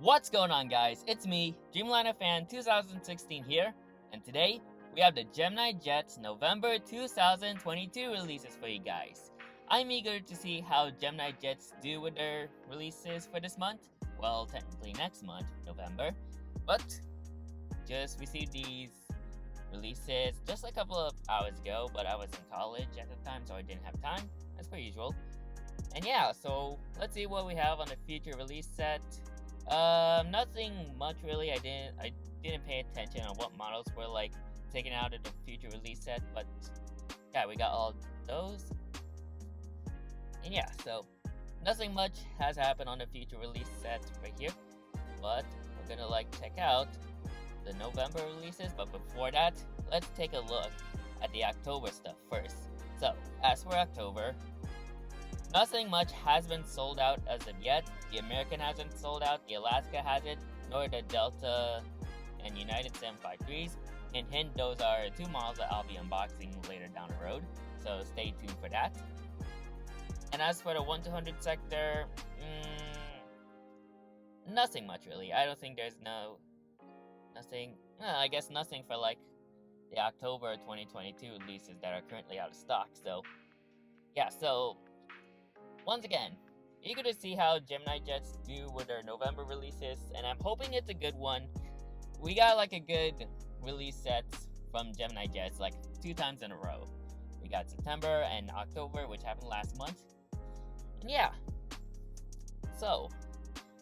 What's going on, guys? It's me, Dreamliner Fan 2016 here, and today we have the GeminiJets November 2022 releases for you guys. I'm eager to see how GeminiJets do with their releases for this month. Well, technically next month, November, but just received these releases just a couple of hours ago, but I was in college at the time, so I didn't have time, as per usual. And yeah, so let's see what we have on the future release set. Nothing much really. I didn't pay attention on what models were like taken out of the future release set, but yeah, we got all those. And yeah, so nothing much has happened on the future release set right here, but we're gonna check out the November releases. But before that, let's take a look at the October stuff first. So as for October, nothing much has been sold out as of yet. The American hasn't sold out, the Alaska hasn't, nor the Delta and United 753s. And hint, those are two models that I'll be unboxing later down the road, so stay tuned for that. And as for the 1-200 sector, nothing much really. I don't think there's nothing for the October 2022 releases that are currently out of stock. So yeah, so once again, eager to see how GeminiJets do with their November releases, and I'm hoping it's a good one. We got a good release sets from GeminiJets 2 times in a row. We got September and October, which happened last month. And yeah, so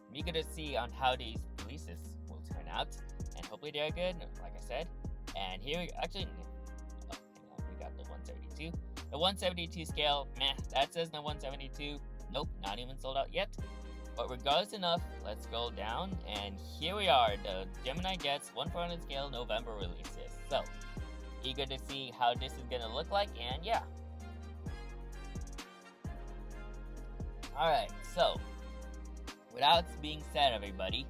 I'm eager to see on how these releases will turn out, and hopefully they're good, like I said. And here, we got the 172. The 172 scale, that says no 172. Nope, not even sold out yet. But regardless enough, let's scroll down, and here we are, the GeminiJets 1-400 scale November releases. So, eager to see how this is gonna look like, and yeah. Alright, so, without being said, everybody,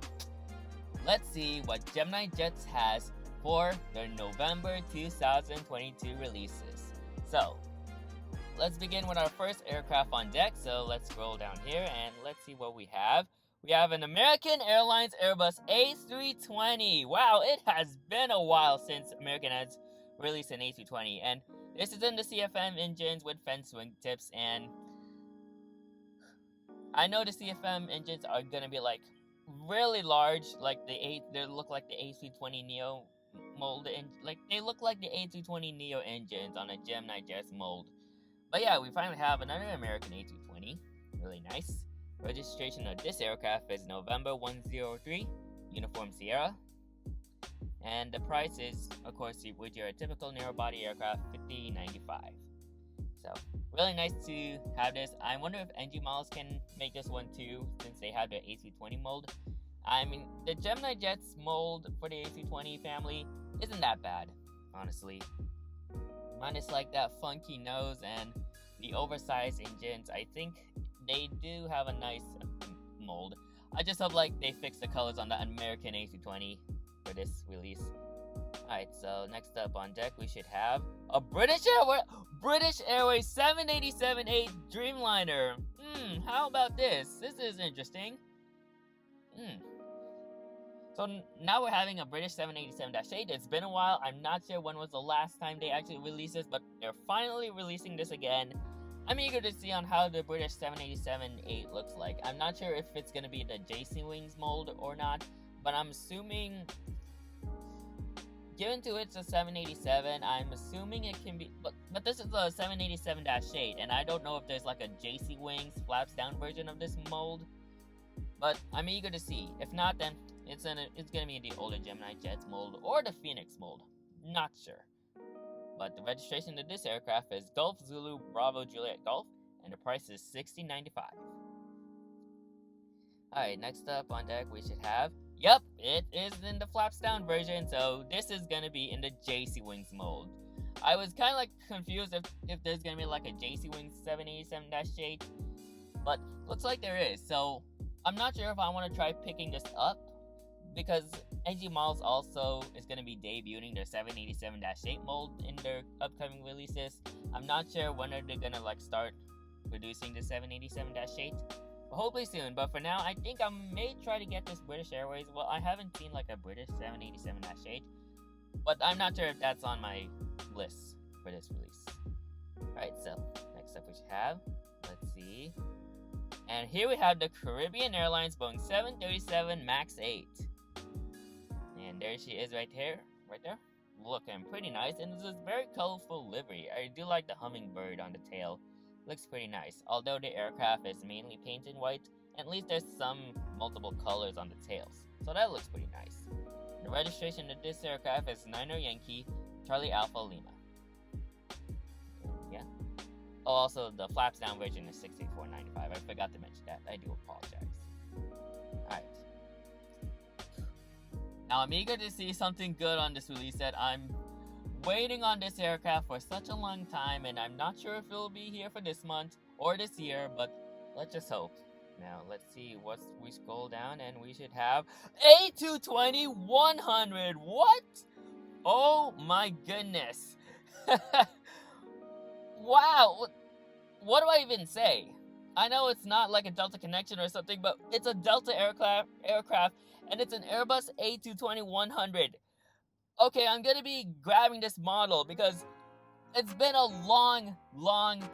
let's see what GeminiJets has for their November 2022 releases. So, let's begin with our first aircraft on deck. So let's scroll down here and let's see what we have. We have an American Airlines Airbus A320. Wow, it has been a while since American has released an A320. And this is in the CFM engines with fence wing tips. And I know the CFM engines are gonna be really large, they look like the A320 Neo mold, and they look like the A320 Neo engines on a GeminiJets mold. But yeah, we finally have another American A220. Really nice. Registration of this aircraft is November 103, Uniform Sierra. And the price is, of course, with your typical narrow-body aircraft, $50.95. So, really nice to have this. I wonder if NG models can make this one too, since they have the A320 mold. I mean, the GeminiJets mold for the A320 family isn't that bad, honestly. Minus that funky nose and the oversized engines, I think they do have a nice mold. I just hope they fix the colors on the American A320 for this release. Alright, so next up on deck we should have a British Airways 787-8 Dreamliner. How about this? This is interesting. So now we're having a British 787-8. It's been a while. I'm not sure when was the last time they actually released this, but they're finally releasing this again. I'm eager to see on how the British 787-8 looks like. I'm not sure if it's going to be the JC Wings mold or not, but I'm assuming, given to it's a 787, I'm assuming it can be, but this is a 787-8, and I don't know if there's a JC Wings flaps down version of this mold, but I'm eager to see. If not, then it's gonna be the older GeminiJets mold or the Phoenix mold. Not sure. But the registration of this aircraft is Golf Zulu Bravo Juliet Golf, and the price is $60.95. Alright, next up on deck we should have, yep, it is in the flaps down version, so this is gonna be in the JC Wings mold. I was kind of confused if there's gonna be a JC Wings 787-8, but looks like there is, so I'm not sure if I want to try picking this up, because NG Models also is going to be debuting their 787-8 mold in their upcoming releases. I'm not sure when they're going to start producing the 787-8, hopefully soon. But for now, I think I may try to get this British Airways. Well, I haven't seen like a British 787-8, but I'm not sure if that's on my list for this release. Alright, so next up we should have, let's see. And here we have the Caribbean Airlines Boeing 737 MAX 8. And there she is right there. Looking pretty nice, and it's a very colorful livery. I do like the hummingbird on the tail. Looks pretty nice. Although the aircraft is mainly painted white, at least there's some multiple colors on the tails. So that looks pretty nice. The registration of this aircraft is Niner Yankee, Charlie Alpha Lima. Yeah. Oh, also the flaps down version is $64.95. I forgot to mention that. I do apologize. Alright. Now I'm eager to see something good on this release set. I'm waiting on this aircraft for such a long time, and I'm not sure if it'll be here for this month or this year, but let's just hope. Now let's see what we scroll down, and we should have A220-100. What? Oh my goodness. Wow. What do I even say? I know it's not like a Delta connection or something, but it's a Delta aircraft, and it's an Airbus A220-100. Okay, I'm gonna be grabbing this model because it's been a long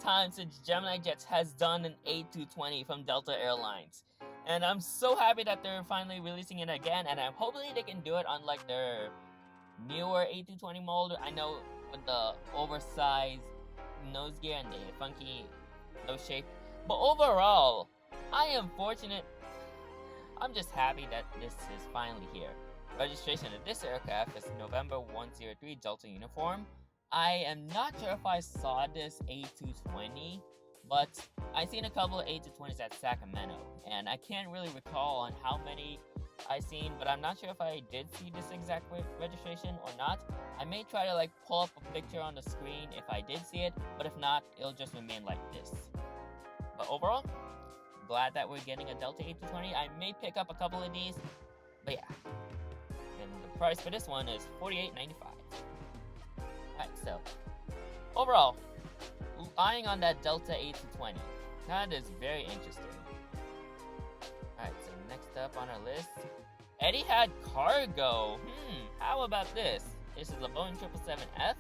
time since GeminiJets has done an A220 from Delta Airlines. And I'm so happy that they're finally releasing it again, and I'm hopefully they can do it on like their newer A220 mold. I know with the oversized nose gear and the funky nose shape. But overall, I am fortunate. I'm just happy that this is finally here. Registration of this aircraft is November 103 Delta uniform. I am not sure if I saw this A220, but I've seen a couple of A220s at Sacramento, and I can't really recall on how many I've seen, but I'm not sure if I did see this exact registration or not. I may try to like pull up a picture on the screen if I did see it, but if not, it'll just remain like this. But overall, glad that we're getting a Delta A220. I may pick up a couple of these, but yeah. And the price for this one is $48.95. Alright, so overall, eyeing on that Delta A220. That is very interesting. Alright, so next up on our list, Etihad Cargo. How about this? This is a Boeing 777F.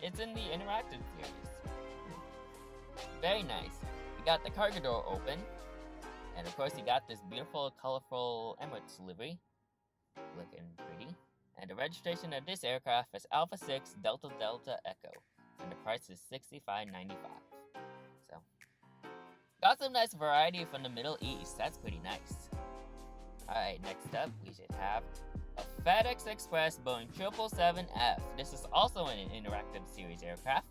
It's in the interactive series. Very nice. You got the cargo door open, and of course you got this beautiful, colorful Emirates livery, looking pretty. And the registration of this aircraft is Alpha 6 Delta Delta Echo, and the price is $65.95. So, got some nice variety from the Middle East. That's pretty nice. Alright, next up we should have a FedEx Express Boeing 777F. This is also an interactive series aircraft,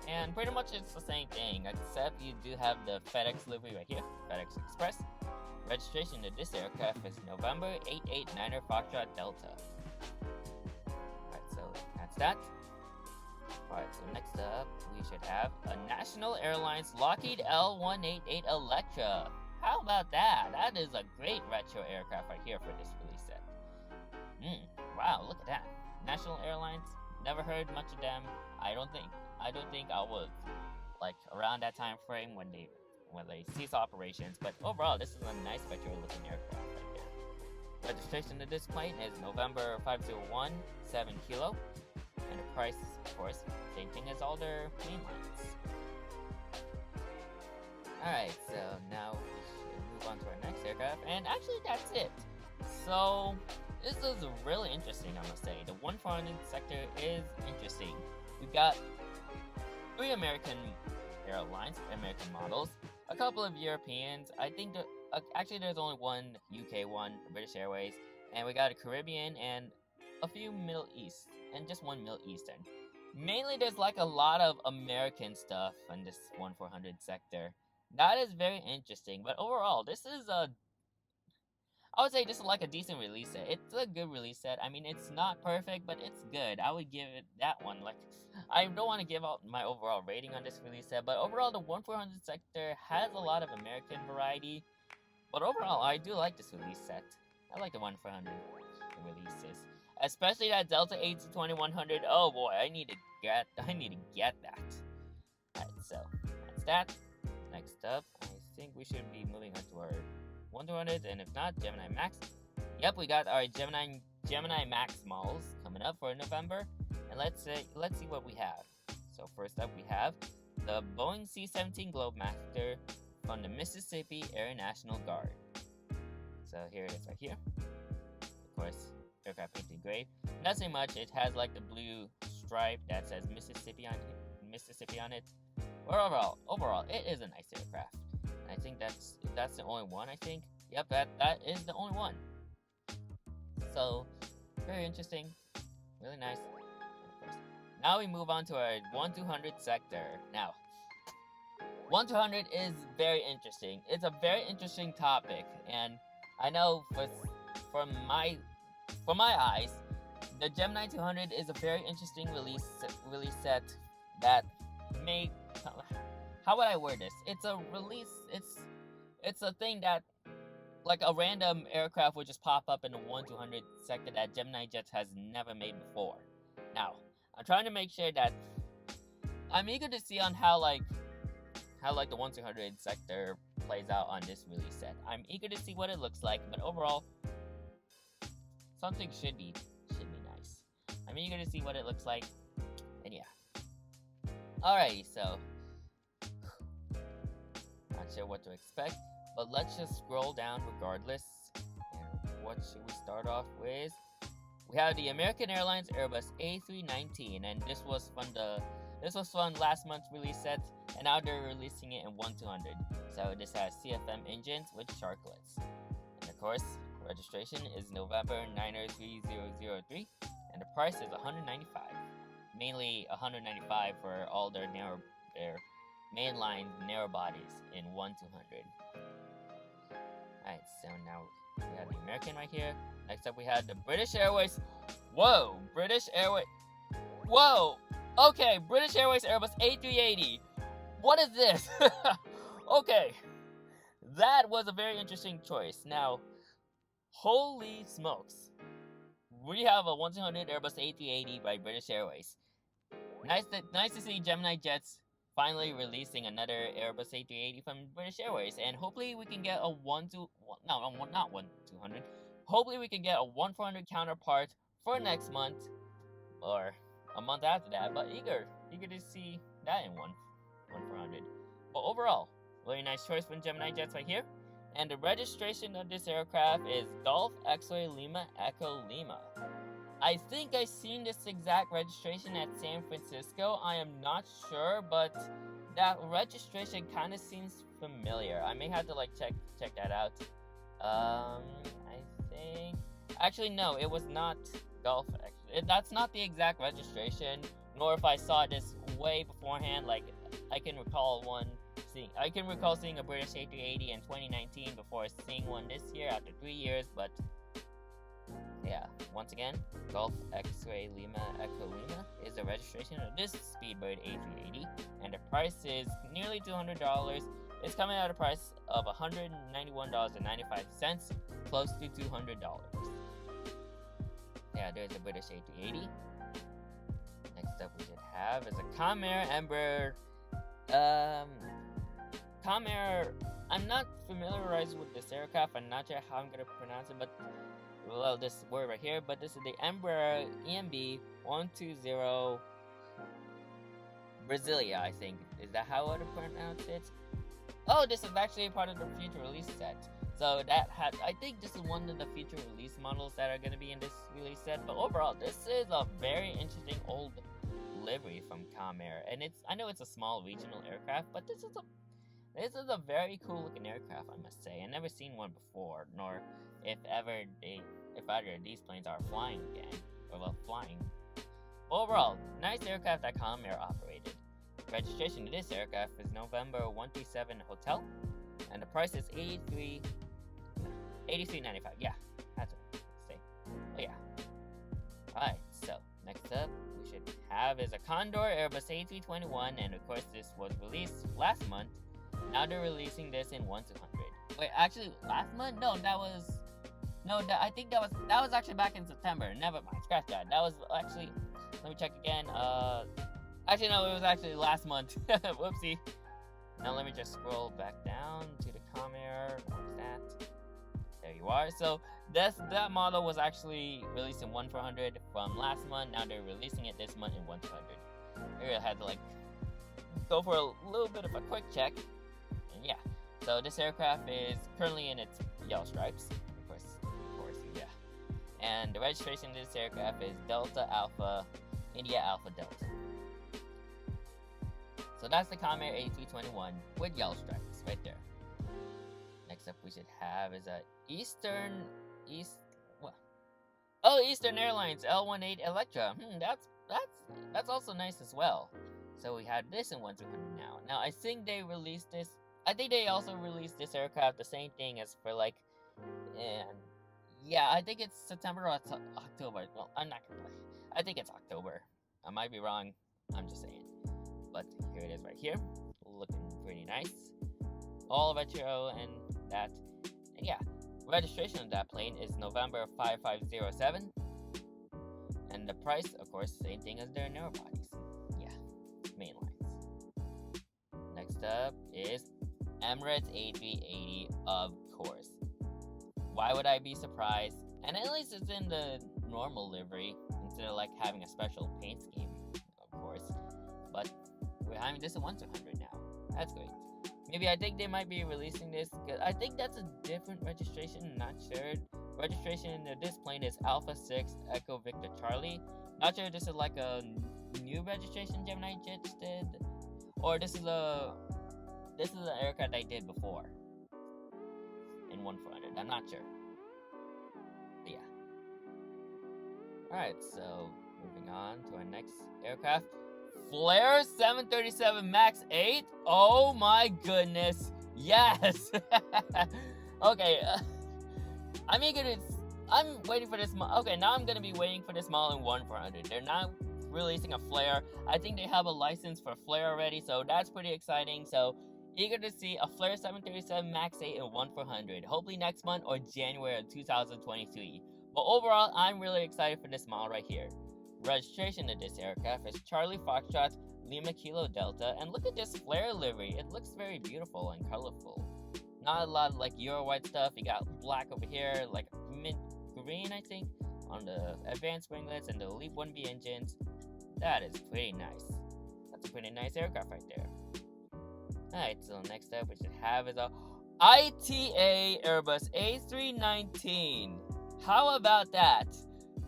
and pretty much it's the same thing, except you do have the FedEx livery right here, FedEx Express. Registration of this aircraft is November 889er Foxtrot Delta. Alright, so that's that. Alright, so next up, we should have a National Airlines Lockheed L188 Electra. How about that? That is a great retro aircraft right here for this release set. Wow, look at that. National Airlines, never heard much of them. I don't think I was like around that time frame when they ceased operations, but overall this is a nice retro looking aircraft right here. Registration of this plane is November 501 7 kilo, and the price, of course, same thing as all their plane lines. Alright, so now we should move on to our next aircraft, and actually that's it. So this is really interesting, I must say. The 1400 sector is interesting. We've got 3 American airlines, American models, a couple of Europeans. I think actually there's only one UK one, British Airways, and we got a Caribbean and a few Middle East, and just one Middle Eastern. Mainly there's like a lot of American stuff in this 1400 sector. That is very interesting, but overall this is I would say this is like a decent release set. It's a good release set. I mean, it's not perfect, but it's good. I would give it that one. Like, I don't want to give out my overall rating on this release set, but overall, the 1400 sector has a lot of American variety. But overall, I do like this release set. I like the 1400 releases, especially that Delta A220-100. Oh boy, I need to get that. Alright, so that's that. Next up, I think we should be moving on to our 1200, and if not, Gemini Max. Yep, we got our Gemini Max models coming up for November, and let's see what we have. So first up, we have the Boeing C-17 Globemaster from the Mississippi Air National Guard. So here it is right here. Of course, aircraft painted gray. Nothing much. It has like the blue stripe that says Mississippi on it. But overall, it is a nice aircraft. And I think that's the only one. I think. Yep, that is the only one. So very interesting, really nice. Now we move on to our 1200 sector. Now, 1200 is very interesting. It's a very interesting topic, and I know from my eyes, the Gemini 200 is a very interesting release set that may. How would I word this? It's a release. It's a thing that, like, a random aircraft would just pop up in the 1200 sector that GeminiJets has never made before. Now, I'm trying to make sure that I'm eager to see on how the 1200 sector plays out on this release set. I'm eager to see what it looks like, but overall, something should be nice. I'm eager to see what it looks like, and yeah. Alrighty, so not sure what to expect, but let's just scroll down regardless. And what should we start off with? We have the American Airlines Airbus A319, and this was from last month's release set, and now they're releasing it in 1200. So this has CFM engines with sharklets, and of course, registration is November 90303, and the price is $195. Mainly $195 for all their mainline narrow bodies in 1200. Alright, so now we have the American right here. Next up we have the British Airways. Whoa! British Airways. Whoa! Okay, British Airways Airbus A380. What is this? Okay. That was a very interesting choice. Now, holy smokes. We have a 1200 Airbus A380 by British Airways. Nice to see GeminiJets finally releasing another Airbus A380 from British Airways, and hopefully we can get a 1200. Hopefully we can get a 1400 counterpart for next month or a month after that. But eager to see that in 1400. But overall, really nice choice from GeminiJets right here. And the registration of this aircraft is Golf X-Ray Lima Echo Lima. I think I've seen this exact registration at San Francisco. I am not sure, but that registration kind of seems familiar. I may have to check that out. I think actually no, it was not Golf. That's not the exact registration. Nor if I saw this way beforehand. Like I can recall seeing a British A380 in 2019 before seeing one this year after 3 years, but. Yeah, once again, Golf X-Ray Lima Echo Lima is the registration of this Speedbird A380, and the price is nearly $200. It's coming at a price of $191.95, close to $200. Yeah, there's a British A380. Next up we should have is a Comair Embraer. Comair, I'm not familiarized with this aircraft. I'm not sure how I'm going to pronounce it, but this word right here, but this is the Embraer EMB 120 Brasilia, I think. Is that how I would pronounce it? Oh, this is actually part of the future release set. So I think this is one of the future release models that are going to be in this release set. But overall, this is a very interesting old livery from Comair, and I know it's a small regional aircraft, but this is a very cool looking aircraft, I must say. I've never seen one before, nor if either of these planes are flying again, or flying. Overall, nice aircraft that Comair operated. Registration to this aircraft is November 137 Hotel, and the price is $83.95. Yeah, that's what I say. Oh yeah. Alright, so next up we should have is a Condor Airbus A321, and of course this was released last month. Now they're releasing this in 1200. Wait, actually, last month? No, I think that was actually back in September. Never mind, scratch that. That was actually, let me check again. Actually, no, it was actually last month. Whoopsie. Now let me just scroll back down to the Comair. What's that? There you are. So that model was actually released in 1/400 from last month. Now they're releasing it this month in 1/200. I had to like go for a little bit of a quick check, and yeah. So this aircraft is currently in its yellow stripes, of course, yeah. And the registration of this aircraft is Delta Alpha, India Alpha Delta. So that's the Comair A321 with yellow stripes right there. Next up we should have is a Eastern Airlines L18 Electra. That's also nice as well. So we have this in 1/200 now. Now I think they released this. I think they also released this aircraft the same thing as for like, and yeah, I think it's September or October. Well, I'm not gonna lie. I think it's October. I might be wrong. I'm just saying. But here it is right here, looking pretty nice. All retro and that. And yeah, registration of that plane is November 5507. And the price, of course, same thing as their narrow bodies. Yeah, mainlines. Next up is Emirates A380, of course. Why would I be surprised? And at least it's in the normal livery instead of like having a special paint scheme, of course. But we're having this in 1/200 now. That's great. Maybe I think they might be releasing this. I think that's a different registration. Not sure. Registration of this plane is Alpha 6 Echo Victor Charlie. Not sure if this is like a new registration GeminiJets did, or this is an aircraft I did before in 1/400. I'm not sure. But yeah. Alright, so moving on to our next aircraft. Flair 737 MAX 8? Oh my goodness. Yes! Okay, I'm waiting for this okay, now I'm gonna be waiting for this model in 1/400. They're not releasing a Flair. I think they have a license for Flair already, so that's pretty exciting. So eager to see a Flair 737 MAX 8 in 1/400. Hopefully next month or January of 2023. But overall, I'm really excited for this model right here. Registration of this aircraft is Charlie Foxtrot Lima Kilo Delta, and look at this flare livery. It looks very beautiful and colorful. Not a lot of like Euro white stuff. You got black over here, like mint green, I think, on the advanced winglets and the LEAP 1B engines. That is pretty nice. That's a pretty nice aircraft right there. Alright, so next up we should have is a ITA Airbus A319. How about that?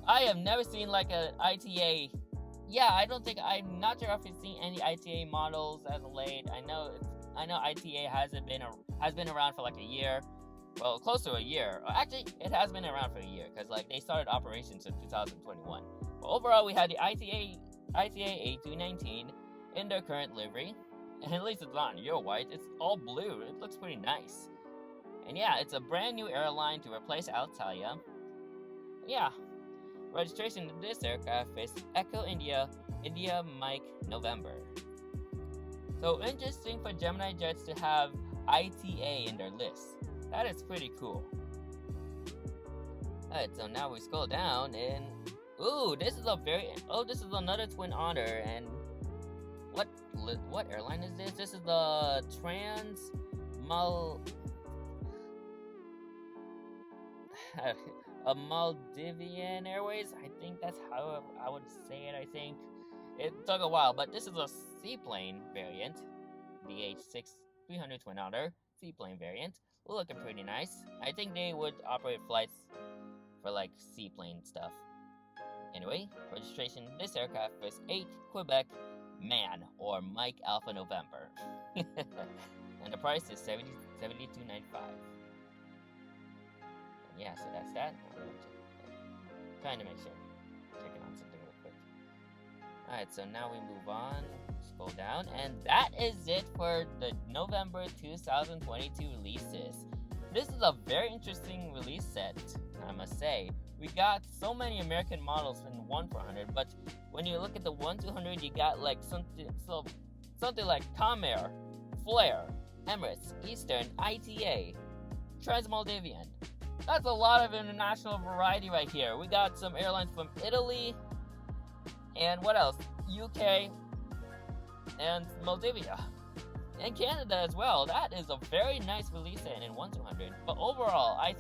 I have never seen like a ITA. Yeah, I'm not sure if you've seen any ITA models as of late. I know ITA has been around for like a year. Well, close to a year. Actually, it has been around for a year because like they started operations in 2021. But overall, we had the ITA A319 in their current livery. And at least it's not in Euro white. It's all blue. It looks pretty nice. And yeah, it's a brand new airline to replace Alitalia. Yeah. Registration of this aircraft is Echo India Mike November. So interesting for GeminiJets to have ITA in their list. That is pretty cool. Alright, so now we scroll down and this is another Twin Otter. And what airline is this? This is the Maldivian Airways. I think that's how I would say it. I think it took a while, but this is a seaplane variant, the H6-300 Twin Otter seaplane variant. Looking pretty nice. I think they would operate flights for like seaplane stuff. Anyway, registration of this aircraft is 8 Quebec Man or Mike Alpha November, and the price is $72.95. Yeah, so that's that. Trying to make sure. Checking on something real quick. Alright, so now we move on. Scroll down. And that is it for the November 2022 releases. This is a very interesting release set, I must say. We got so many American models in 1/400, but when you look at the 1/200, you got like something like Comair, Flair, Emirates, Eastern, ITA, Transmaldivian. That's a lot of international variety right here. We got some airlines from Italy, and what else? UK, and Moldavia. in Canada as well. That is a very nice release set in 1/200. But overall, I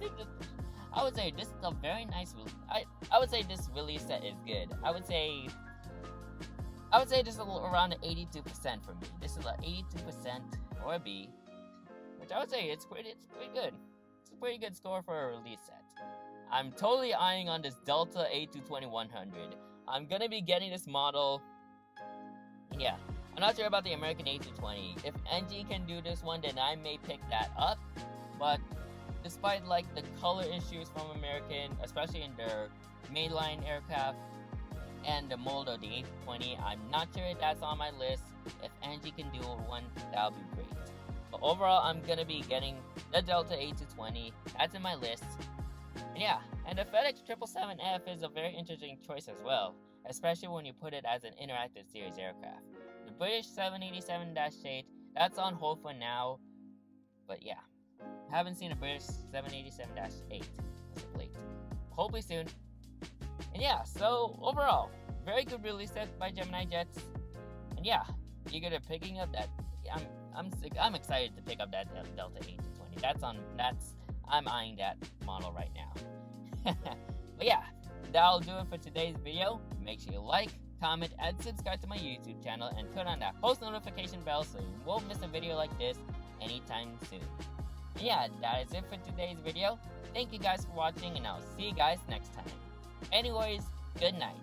would say this is a very nice I would say this release set is good. I would say this is around an 82% for me. This is an 82% or a B, which I would say it's pretty good. It's a pretty good score for a release set. I'm totally eyeing on this Delta A220-100. I'm gonna be getting this model. Yeah, I'm not sure about the American A220. If NG can do this one, then I may pick that up. But despite like the color issues from American, especially in their mainline aircraft, and the mold of the A220, I'm not sure if that's on my list. If NG can do one, that would be great. But overall, I'm gonna be getting the Delta A220. That's in my list. And yeah, and the FedEx 777F is a very interesting choice as well, especially when you put it as an interactive series aircraft. The British 787-8, that's on hold for now. But yeah, I haven't seen a British 787-8 as of late. Hopefully soon. And yeah, so overall, very good release set by GeminiJets. And yeah, eager to picking up that. I'm excited to pick up that Delta A220. I'm eyeing that model right now. But yeah, that'll do it for today's video. Make sure you like, comment, and subscribe to my YouTube channel, and turn on that post notification bell so you won't miss a video like this anytime soon. And yeah, that is it for today's video. Thank you guys for watching, and I'll see you guys next time. Anyways, good night.